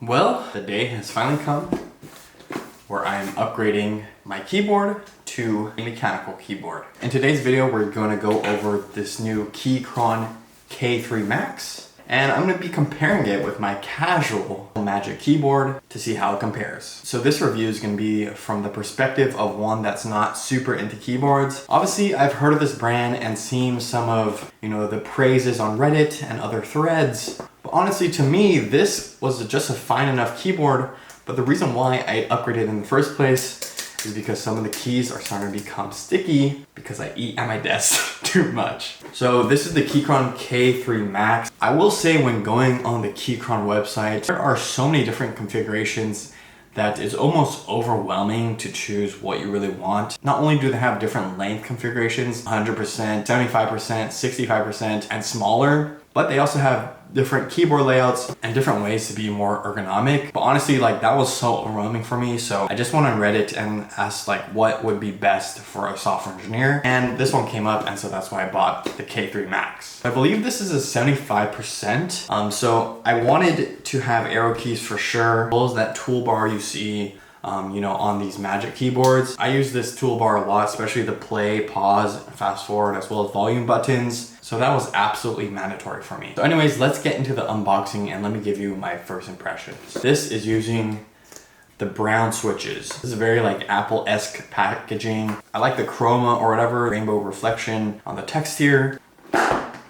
Well, the day has finally come where I'm upgrading my keyboard to a mechanical keyboard. In today's video, we're going to go over this new Keychron K3 Max, and I'm going to be comparing it with my casual Magic keyboard to see how it compares. So this review is going to be from the perspective of one that's not super into keyboards. Obviously, I've heard of this brand and seen some of, the praises on Reddit and other threads. But honestly, to me, this was just a fine enough keyboard. But the reason why I upgraded in the first place is because some of the keys are starting to become sticky because I eat at my desk too much. So this is the Keychron K3 Max. I will say when going on the Keychron website, there are so many different configurations that it's almost overwhelming to choose what you really want. Not only do they have different length configurations, 100%, 75%, 65%, and smaller, but they also have different keyboard layouts and different ways to be more ergonomic. But honestly, that was so overwhelming for me. So I just went on Reddit and asked what would be best for a software engineer. And this one came up, and so that's why I bought the K3 Max. I believe this is a 75%. So I wanted to have arrow keys for sure. As well as that toolbar you see on these Magic keyboards. I use this toolbar a lot, especially the play, pause, fast forward, as well as volume buttons. So that was absolutely mandatory for me. So anyways, let's get into the unboxing and let me give you my first impressions. This is using the brown switches. This is very Apple-esque packaging. I like the chroma or whatever, rainbow reflection on the text here. It's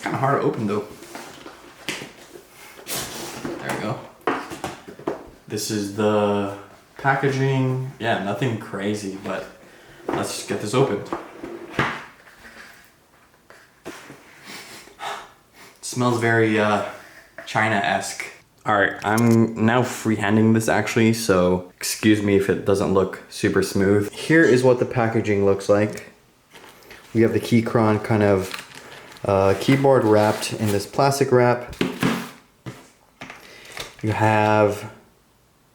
kind of hard to open though. There we go. This is the packaging. Yeah, nothing crazy, but let's just get this opened. Smells very China-esque. All right, I'm now freehanding this actually, so excuse me if it doesn't look super smooth. Here is what the packaging looks like. We have the Keychron kind of keyboard wrapped in this plastic wrap. You have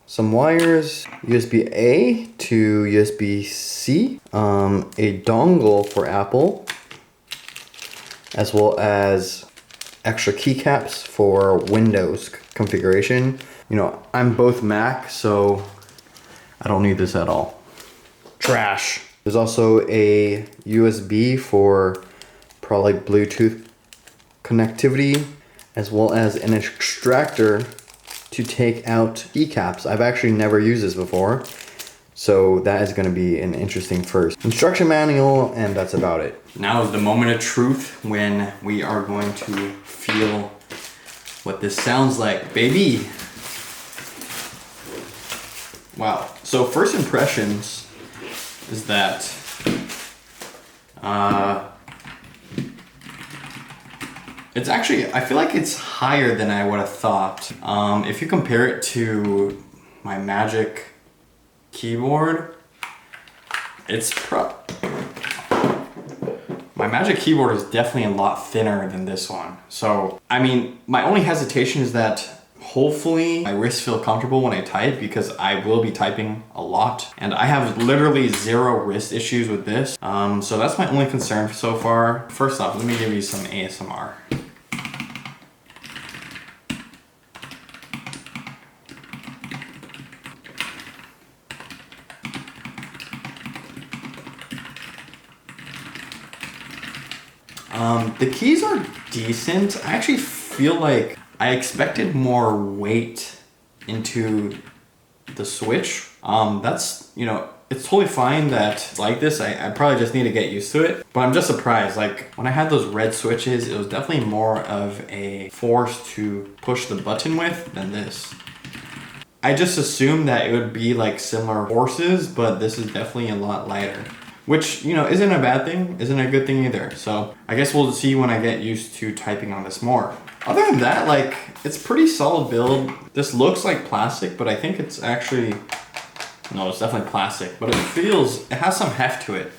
some wires, USB-A to USB-C, a dongle for Apple, as well as extra keycaps for Windows configuration. I'm both Mac, so I don't need this at all. Trash. There's also a USB for probably Bluetooth connectivity, as well as an extractor to take out keycaps. I've actually never used this before, so that is going to be an interesting first. Instruction manual, and that's about it. Now is the moment of truth when we are going to feel what this sounds like, baby. Wow. So first impressions is that it's actually, I feel like it's higher than I would have thought. If you compare it to my Magic keyboard, my Magic keyboard is definitely a lot thinner than this one. So, my only hesitation is that hopefully my wrists feel comfortable when I type, because I will be typing a lot and I have literally zero wrist issues with this. So that's my only concern so far. First off, let me give you some ASMR. The keys are decent. I actually feel like I expected more weight into the switch. That's, it's totally fine that it's like this. I probably just need to get used to it. But I'm just surprised. When I had those red switches, it was definitely more of a force to push the button with than this. I just assumed that it would be similar forces, but this is definitely a lot lighter. Which, isn't a bad thing, isn't a good thing either. So I guess we'll see when I get used to typing on this more. Other than that, it's pretty solid build. This looks like plastic, but I think it's actually, no, it's definitely plastic. But it has some heft to it,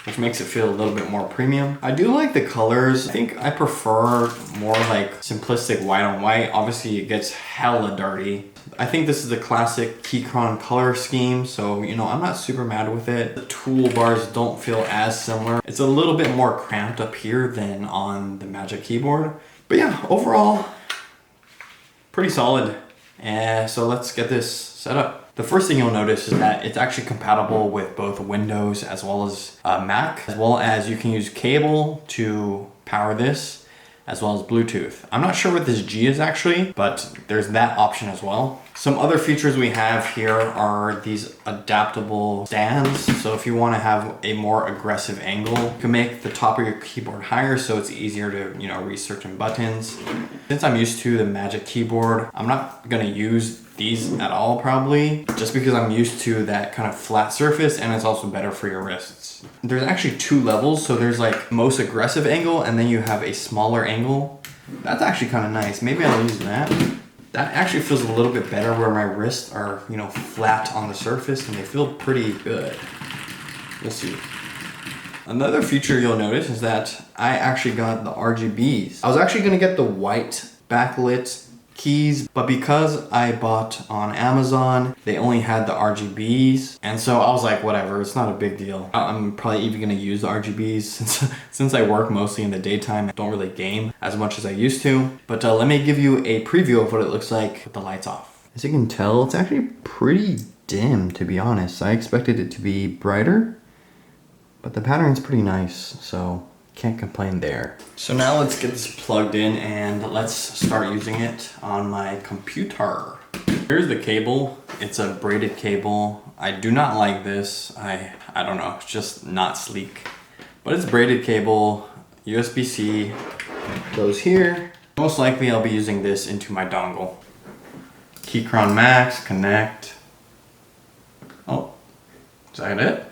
which makes it feel a little bit more premium. I do like the colors. I think I prefer more simplistic white on white. Obviously it gets hella dirty. I think this is the classic Keychron color scheme, so I'm not super mad with it. The toolbars don't feel as similar. It's a little bit more cramped up here than on the Magic keyboard. But yeah, overall, pretty solid. And so let's get this set up. The first thing you'll notice is that it's actually compatible with both Windows as well as Mac, as well as you can use cable to power this, as well as Bluetooth. I'm not sure what this G is actually, but there's that option as well. Some other features we have here are these adaptable stands. So if you wanna have a more aggressive angle, you can make the top of your keyboard higher so it's easier to, reach certain buttons. Since I'm used to the Magic Keyboard, I'm not gonna use these at all probably, just because I'm used to that kind of flat surface, and it's also better for your wrists. There's actually 2 levels, so there's like most aggressive angle and then you have a smaller angle. That's actually kind of nice. Maybe I'll use that. That actually feels a little bit better where my wrists are, flat on the surface and they feel pretty good. We'll see. Another feature you'll notice is that I actually got the RGBs. I was actually gonna get the white backlit keys, but because I bought on Amazon, they only had the RGBs, and so I was like, whatever, it's not a big deal. I'm probably even gonna use the RGBs since I work mostly in the daytime. I don't really game as much as I used to, but let me give you a preview of what it looks like with the lights off. As you can tell, it's actually pretty dim, to be honest. I expected it to be brighter, but the pattern's pretty nice, so can't complain there. So now let's get this plugged in and let's start using it on my computer. Here's the cable. It's a braided cable. I do not like this. I don't know, it's just not sleek. But it's braided cable, USB-C, goes here. Most likely I'll be using this into my dongle. Keychron Max, connect. Oh, is that it?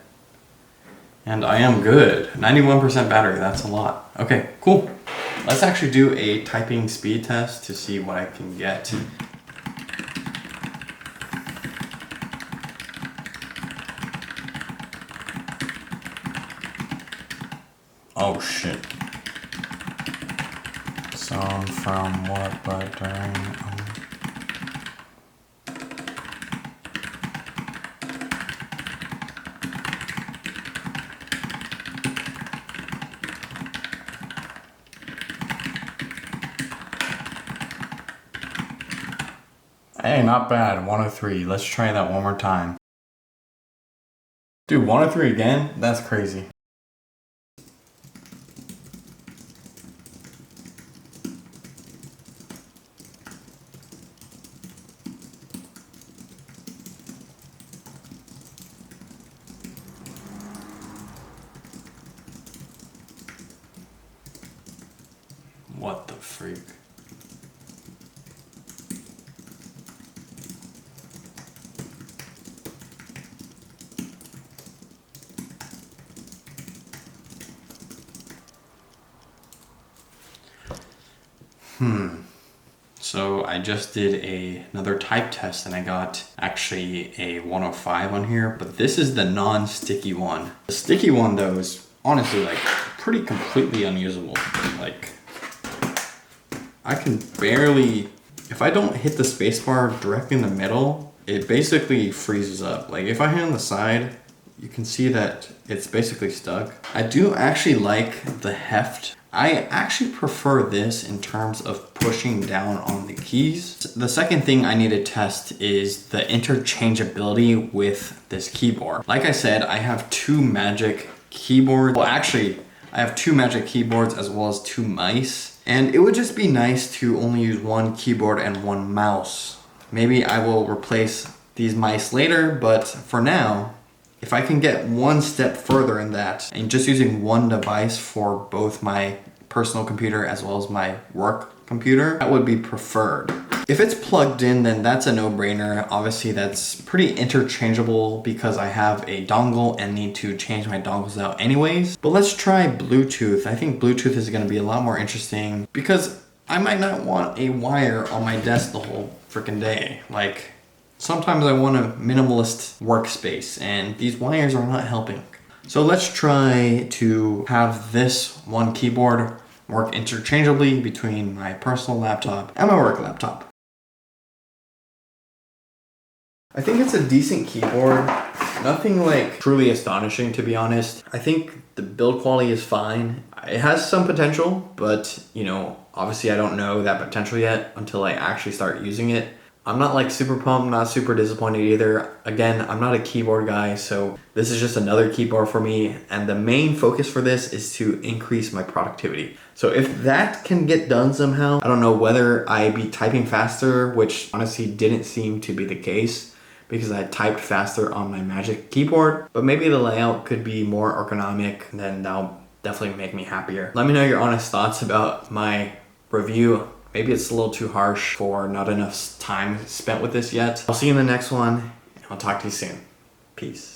And I am good. 91% battery, that's a lot. Okay, cool. Let's actually do a typing speed test to see what I can get. Oh shit. Song from what but during... Hey, not bad, 103. Let's try that one more time. Dude, 103 again? That's crazy. What the freak? So I just did another type test and I got actually a 105 on here, but this is the non-sticky one. The sticky one though is honestly like pretty completely unusable. Like I can barely, if I don't hit the spacebar directly in the middle, it basically freezes up. Like if I hit on the side, you can see that it's basically stuck. I do actually like the heft. I actually prefer this in terms of pushing down on the keys. The second thing I need to test is the interchangeability with this keyboard. Like I said, I have 2 Magic keyboards. Well, actually, I have 2 Magic keyboards as well as 2 mice. And it would just be nice to only use 1 keyboard and 1 mouse. Maybe I will replace these mice later, but for now, if I can get one step further in that and just using 1 device for both my personal computer as well as my work computer, that would be preferred. If it's plugged in, then that's a no-brainer. Obviously, that's pretty interchangeable because I have a dongle and need to change my dongles out anyways. But let's try Bluetooth. I think Bluetooth is gonna be a lot more interesting because I might not want a wire on my desk the whole freaking day. Like, sometimes I want a minimalist workspace and these wires are not helping. So let's try to have this 1 keyboard work interchangeably between my personal laptop and my work laptop. I think it's a decent keyboard. Nothing like truly astonishing, to be honest. I think the build quality is fine. It has some potential, but you know, obviously I don't know that potential yet until I actually start using it. I'm not like super pumped, not super disappointed either. Again, I'm not a keyboard guy, so this is just another keyboard for me. And the main focus for this is to increase my productivity. So if that can get done somehow, I don't know whether I be typing faster, which honestly didn't seem to be the case because I typed faster on my Magic keyboard, but maybe the layout could be more ergonomic, then that'll definitely make me happier. Let me know your honest thoughts about my review. Maybe it's a little too harsh for not enough time spent with this yet. I'll see you in the next one, and I'll talk to you soon. Peace.